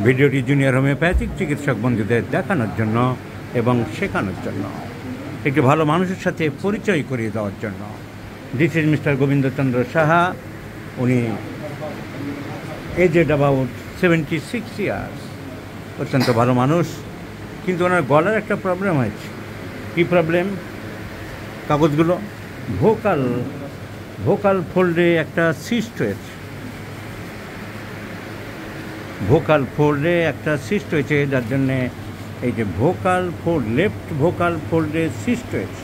ভিডিওটি junior homeopathic চিকিৎসক বন্ধুদের দেখানোর জন্য এবং শেখানোর জন্য, একটি ভালো মানুষের সাথে পরিচয় করিয়ে দেওয়ার জন্য। This is mister Gobindachandra Saha. উনি এজেড অ্যাবাউট 76 ইয়ার্স, অত্যন্ত ভালো মানুষ। কিন্তু ওনার গলার একটা প্রবলেম হয়েছে। কী প্রবলেম? কাগজগুলো ভোকাল ফোল্ডে একটা সিস্ট হয়েছে। ভোকাল ফোল্ডে একটা সিস্ট হয়েছে, যার জন্যে এই যে লেফট ভোকাল ফোল্ডে সিস্ট হয়েছে।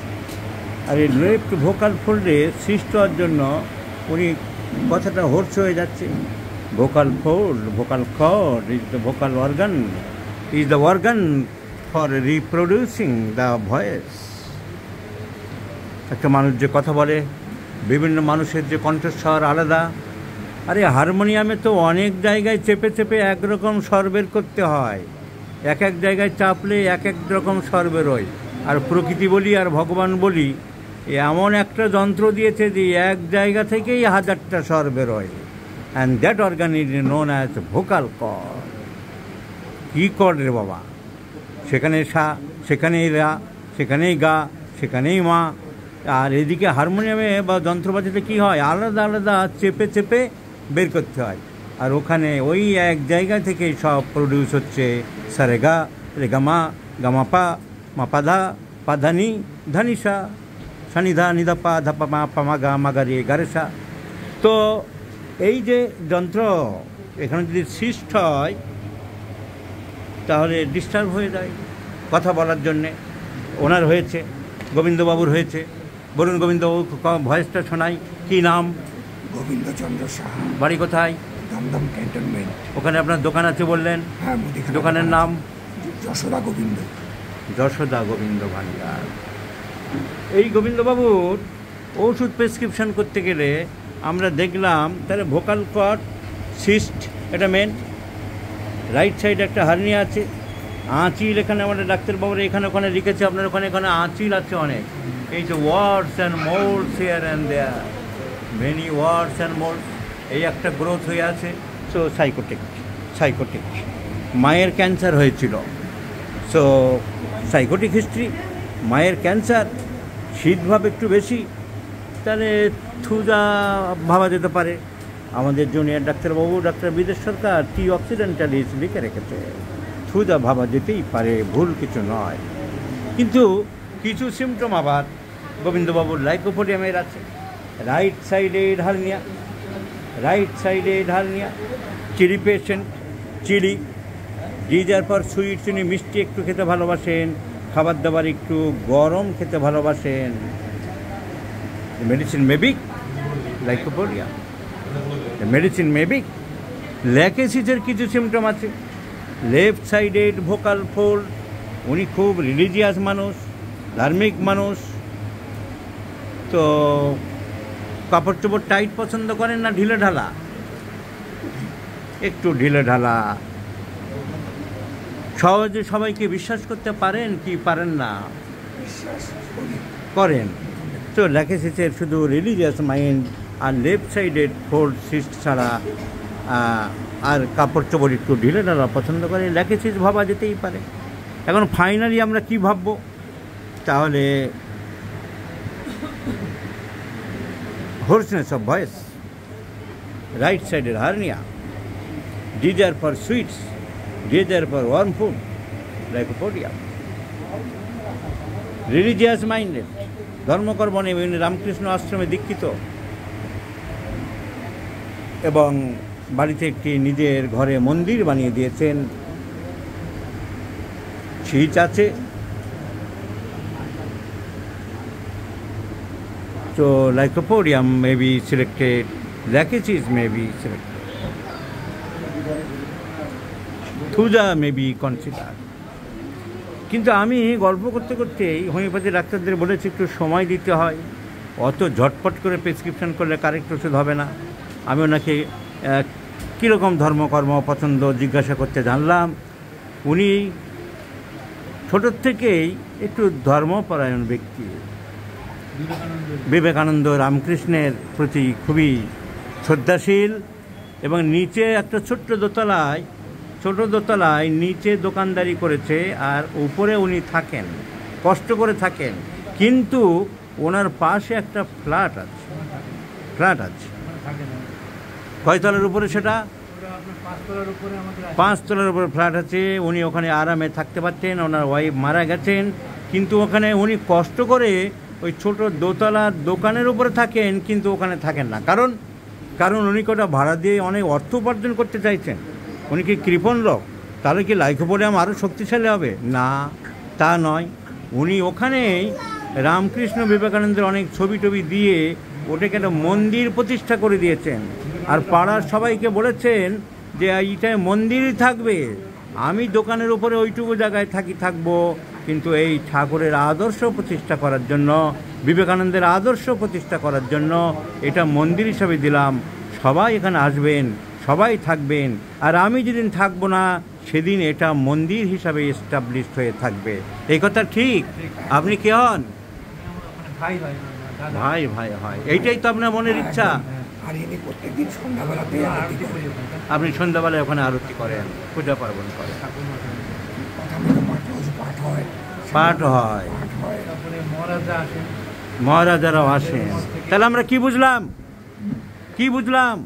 আর এই লেফট ভোকাল ফোল্ডে সিস্ট হওয়ার জন্য উনি কথাটা হোর্স হয়ে যাচ্ছে। Vocal fold, vocal cord is the vocal organ, is the organ for reproducing the voice. একটা মানুষ যে কথা বলে, বিভিন্ন মানুষের যে কণ্ঠস্বর আলাদা। আরে হারমোনিয়ামে তো অনেক জায়গায় চেপে চেপে একরকম স্বর বের করতে হয়, এক এক জায়গায় চাপলে এক এক রকম স্বর বেরোয়। আর প্রকৃতি বলি আর ভগবান বলি, এমন একটা যন্ত্র দিয়েছে যে এক জায়গা থেকেই 1000টা স্বর বেরোয়। And that organ is known as vocal cord. কী কর্ড রে বাবা? সেখানে সা, সেখানেই রা, সেখানেই গা, সেখানেই মা। আর এদিকে হারমোনিয়ামে বা যন্ত্রপাতিতে কী হয়, আলাদা আলাদা চেপে চেপে বের করতে হয়। আর ওখানে ওই এক জায়গা থেকে সব প্রডিউস হচ্ছে। সারেগা, রেগামা, গামাপা, মাপাধা, পাধানি, ধানিসা, সানিধা, নিধাপা, ধাপা, মা, পামাগা, মাগারি, গারেসা। তো এই যে যন্ত্র এখানে যদি সিস্ট হয় তাহলে ডিস্টার্ব হয়ে যায় কথা বলার জন্যে। ওনার হয়েছে, গোবিন্দবাবুর হয়েছে। বলুন গোবিন্দবাবু, ভয়েসটা শোনাই। কী নাম? গোবিন্দচন্দ্র সাহা। বাড়ি কোথায়? দমদম ক্যান্টনমেন্ট। ওখানে আপনার দোকান আছে বললেন? হ্যাঁ। দোকানের নাম? যশোদা গোবিন্দ ভান্ডার। এই গোবিন্দবাবুর ওষুধ প্রেসক্রিপশন করতে গেলে আমরা দেখলাম তাহলে ভোকাল কর্ড সিস্ট, এটা মেন। রাইট সাইডে একটা হার্নিয়া আছে, আঁচিল। এখানে আমাদের ডাক্তারবাবুরা এখানে ওখানে লিখেছে, আপনার ওখানে এখানে আঁচিল আছে অনেক। এই যে warts and moles here and there, many warts and moles, এই একটা গ্রোথ হয়ে আছে। সো সাইকোটিক মায়ের ক্যান্সার হয়েছিল। সো সাইকোটিক হিস্ট্রি, মায়ের ক্যান্সার, শীতভাব একটু বেশি, তাহলে থুজা ভাবা যেতে পারে। আমাদের জুনিয়র ডাক্তারবাবু ডাক্তার বিদেশ সরকার টি অক্সিডেন্টালিস লিখে রেখেছে, থুজা ভাবা যেতেই পারে, ভুল কিছু নয়। কিন্তু কিছু সিমটম আবার গোবিন্দবাবুর লাইকোপোডিয়ামের আছে। রাইট সাইডে hernia, chilly patient, chilly, desire for sweet, চিনি মিষ্টি একটু খেতে ভালোবাসেন, খাবার দাবার একটু গরম খেতে ভালোবাসেন। Medicine maybe Lycopodium, medicine maybe. ল্যাকেসিসের কিছু সিমটম আছে। লেফট সাইডেড ভোকাল ফোল্ড, উনি খুব রিলিজিয়াস মানুষ, ধার্মিক মানুষ। তো কাপড় চোপড় টাইট পছন্দ করেন না ঢিলে ঢালা? একটু ঢিলে ঢালা। সহজে সবাইকে বিশ্বাস করতে পারেন কি পারেন না? করেন। তো ল্যাকেসিসের শুধু রিলিজিয়াস মাইন্ড আর লেফট সাইডেড ফোল্ড সিস্ট ছাড়া আর কাপড় চোপড় একটু ঢিলে ঢালা পছন্দ করে, ল্যাকেসিস ভাবা যেতেই পারে। এখন ফাইনালি আমরা কি ভাববো? তাহলে হোর্সনেস অফ ভয়েস, রাইট সাইডের hernia, desire for sweets, desire for warm food, Lycopodium. Religious minded, ধর্মকর্ম নেই, রামকৃষ্ণ আশ্রমে দীক্ষিত এবং বাড়িতে একটি নিজের ঘরে মন্দির বানিয়ে দিয়েছেন, ছিচ আছে। তো lycopodium may be selected, Lachesis may be selected, Thuja may be considered। কিন্তু আমি গল্প করতে করতেই হোমিওপ্যাথি ডাক্তারদের বলেছি একটু সময় দিতে হয়, অত ঝটপট করে প্রেসক্রিপশন করলে কারেক্ট ওষুধ হবে না। আমি ওনাকে কীরকম ধর্মকর্ম পছন্দ জিজ্ঞাসা করতে জানলাম। উনি ছোটোর থেকেই একটু ধর্মপরায়ণ ব্যক্তি, বিবেকানন্দ রামকৃষ্ণের প্রতি খুবই শ্রদ্ধাশীল এবং নিচে একটা ছোট দোতলায় নিচে দোকানদারি করেছে, আর উপরে উনি থাকেন, কষ্ট করে থাকেন। কিন্তু ওনার পাশে একটা ফ্ল্যাট আছে। কয়তলার উপরে সেটা? 5 তলার উপরে ফ্ল্যাট আছে। উনি ওখানে আরামে থাকতে পারতেন। ওনার ওয়াইফ মারা গেছেন, কিন্তু ওখানে উনি কষ্ট করে ওই ছোট দোতলার দোকানের উপরে থাকেন, কিন্তু ওখানে থাকেন না। কারণ উনি কোটা ভাড়া দিয়ে অনেক অর্থ উপার্জন করতে চাইছেন। উনি কি কৃপণ লোক? তাহলে কি লাইকোপোডিয়াম আরও শক্তিশালী হবে? না, তা নয়। উনি ওখানেই রামকৃষ্ণ বিবেকানন্দের অনেক ছবি টবি দিয়ে ওটাকে একটা মন্দির প্রতিষ্ঠা করে দিয়েছেন। আর পাড়ার সবাইকে বলেছেন যে এইটায় মন্দিরই থাকবে, আমি দোকানের উপরে ওইটুকু জায়গায় থাকবো, কিন্তু এই ঠাকুরের আদর্শ প্রতিষ্ঠা করার জন্য, বিবেকানন্দের আদর্শ প্রতিষ্ঠা করার জন্য এটা মন্দির হিসাবে দিলাম। সবাই এখানে আসবেন, সবাই থাকবেন, আর আমি যেদিন থাকবো না সেদিন এটা মন্দির হিসাবে এস্টাবলিশড হয়ে থাকবে। এই কথা ঠিক? আপনি কে হন? ভাই হয়। এইটাই তো আপনার মনের ইচ্ছা। আর ইনি প্রত্যেকদিন সন্ধ্যাবেলাতে আরতি করেন। আপনি সন্ধ্যাবেলায় ওখানে আরতি করেন, পূজা পার্বণ করেন, পাঠ হয়, মহারাজারাও আসেন। তাহলে আমরা কি বুঝলাম?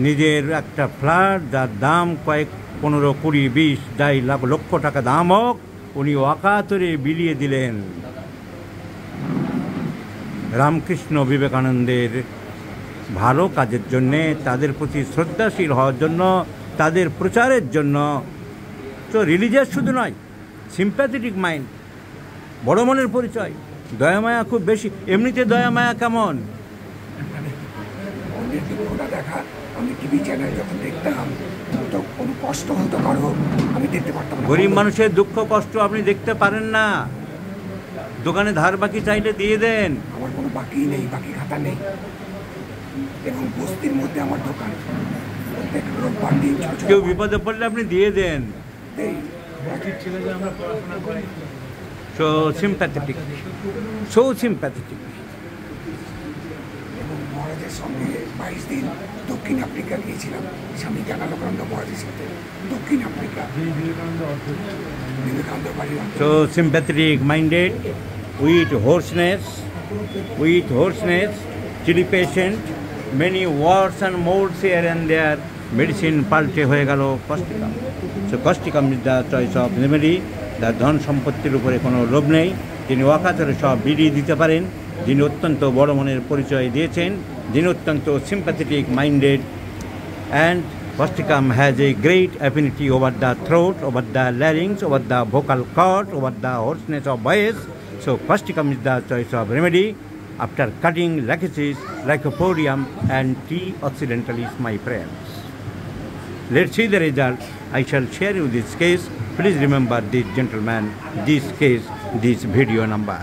নিজের একটা ফ্ল্যাট, যার দাম কয়েক 15, 20, 20, 2.5 লক্ষ টাকা দাম হোক, উনি অকাতরে বিলিয়ে দিলেন রামকৃষ্ণ বিবেকানন্দের ভালো কাজের জন্যে, তাদের প্রতি শ্রদ্ধাশীল হওয়ার জন্য, তাদের প্রচারের জন্য। তো রিলিজিয়াস শুধু নয়, সিম্প্যাথেটিক মাইন্ড, বড় মনের পরিচয়, দয়ামায়া খুব বেশি। এমনিতে দয়ামায়া কেমন? দেখা আমি টিভি চ্যানেল যখন দেখতাম তো কোনো কষ্ট হতো কারো, আমি দেখতে পারতাম না। গরিব মানুষের দুঃখ কষ্ট আপনি দেখতে পারেন না। দোকানে ধার বাকি চাইলে দিয়ে দেন। আমার কোনো বাকি নেই, বাকি খাতা নেই, এবং বস্তির মধ্যে আমার দোকান। প্রত্যেক রোববার দিন কেউ বিপদে পড়লে আপনি দিয়ে দেন। So sympathetic. এবং মহারাজের সঙ্গে 22 দিন দক্ষিণ আফ্রিকা গিয়েছিলাম স্বামী জ্ঞানালোকানন্দ মহারাজের সাথে। দক্ষিণ আফ্রিকা, বিবেকানন্দ বাড়ি। So sympathetic minded, with hoarseness, chilly patient, many warts and molds here and there, medicine পাল্টে হয়ে গেল Causticum. So Causticum is the choice of remedy. তার ধন সম্পত্তির উপরে কোনো লোভ নেই, তিনি অকাতরে সব বিলিয়ে দিতে পারেন, যিনি অত্যন্ত বড় মনের পরিচয় দিয়েছেন, যিনি অত্যন্ত sympathetic minded, and Kostikam has a great affinity over the throat, over the larynx, over the vocal cord, over the hoarseness of voice. So Kostikam is the choice of remedy after cutting lachesis, lycopodium and T. occidentalis, my friends. Let's see the result. I shall share you this case. Please remember this gentleman, this case, this video number.